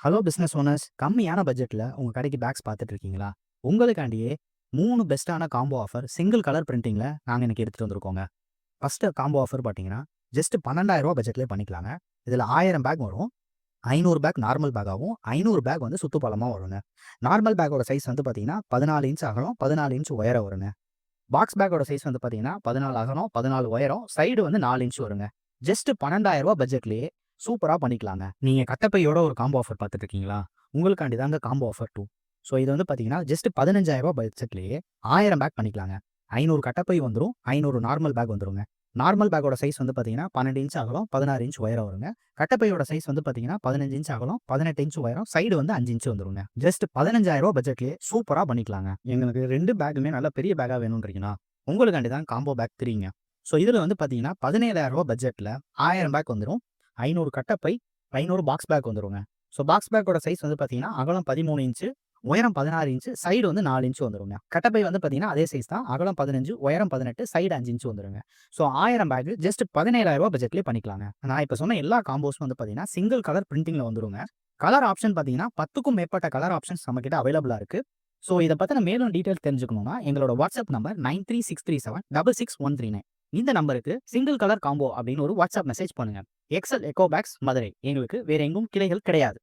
Hello business owners, கம்மியான பட்ஜெட்ல உங்க கடைக்கு பேக்ஸ் பார்த்துட்டு இருக்கீங்களா? உங்களுக்காண்டியே 3 பெஸ்ட்டான காம்போ ஆஃபர் சிங்கிள் கலர் பிரிண்டிங்ல நாங்க இன்னைக்கு எடுத்துட்டு வந்திருக்கோங்க. ஃபர்ஸ்ட் காம்போ ஆஃபர் பார்த்தீங்கன்னா, ஜஸ்ட் ரூ. 12,000 பட்ஜெட்லயே பண்ணிக்கலாங்க. இதுல 1000 பேக் வரும். 500 பேக் நார்மல் பேக்காவும், 500 பேக் வந்து சுத்துப்பழமா வருங்க. நார்மல் பேக்கோட சைஸ் வந்து பார்த்தீங்கன்னா, 14 இன்ச் அகலம், 14 இன்ச் உயரம் வருங்க. பாக்ஸ் பேக்கோட சைஸ் வந்து பார்த்தீங்கன்னா, 14 அகலம், 14 உயரம், சைடு வந்து 4 இன்ச் வருங்க. ஜஸ்ட் ரூ. 12,000 பட்ஜெட்லயே சூப்பரா பண்ணிக்கலாங்க. நீங்க கட்டப்பையோட ஒரு காம்போ ஆஃபர் பார்த்துட்டு இருக்கீங்களா? உங்களுக்காண்டி தாங்க காம்போ ஆஃபர் 2. ஸோ இது வந்து பார்த்தீங்கன்னா, ஜஸ்ட் ரூ. 15,000 பட்ஜெட்லயே 1000 பேக் பண்ணிக்கலாங்க. 500 கட்டப்பை வந்துரும், 500 நார்மல் பேக் வந்துருங்க. நார்மல் பேக்கோட சைஸ் வந்து பார்த்தீங்கன்னா, 12 இன்ச் அகலம், 16 இன்ச் உயரம் வருங்க. கட்டப்பையோட சைஸ் வந்து பார்த்தீங்கன்னா, 15 இன்ச் அகலம், 18 இன்ச் உயரம், சைடு வந்து 5 இன்ச் வந்துருங்க. ஜஸ்ட் ரூ. 15,000 பட்ஜெட்லயே சூப்பரா பண்ணிக்கலாங்க. எங்களுக்கு 2 பேக்குமே நல்ல பெரிய பேக்கா வேணும்ன்றீங்கன்னா, உங்களுக்காண்டி தான் காம்போ பேக் 3ங்க. ஸோ இதுல வந்து பார்த்தீங்கன்னா, ரூ. 17,000 பட்ஜெட்ல 1000 பேக் வந்துரும். 500 கட்டப்பை, 500 பாக்ஸ் பேக் வந்துருங்க. ஸோ பாக்ஸ் பேக்கோட சைஸ் வந்து பார்த்தீங்கன்னா, அகலம் 13 இன்ச்சு, உயரம் 16 இன்ச்சு, சைடு வந்து 4 இன்ச் வந்துருங்க. கட்டப்பை வந்து பார்த்தீங்கன்னா, அதே சைஸ் தான். அகலம் 15, உயரம் 18, சைடு 5 இன்ச் வந்துருங்க. ஸோ 1000 பேக் ஜஸ்ட் ரூ. 17,000 பட்ஜெட்லயே பண்ணிக்கலாங்க. நான் இப்ப சொன்ன எல்லா காம்போஸும் வந்து பார்த்தீங்கன்னா, சிங்கிள் கலர் பிரிண்டிங்ல வந்துருங்க. கலர் ஆப்ஷன் பார்த்தீங்கன்னா, 10க்கும் மேற்பட்ட கலர் ஆப்ஷன்ஸ் நம்மகிட்ட அவைலபிளா இருக்கு. ஸோ இத பத்தின மேலும் டீடைல்ஸ் தெரிஞ்சுக்கணும்னா, எங்களோட வாட்ஸ்அப் நம்பர் 9363766139. இந்த நம்பருக்கு சிங்கிள் கலர் காம்போ அப்படின்னு ஒரு வாட்ஸ்அப் மெசேஜ் பண்ணுங்க. Excel Eco Packs Madurai. எங்களுக்கு வேற எங்கும் கிளைகள் கிடையாது.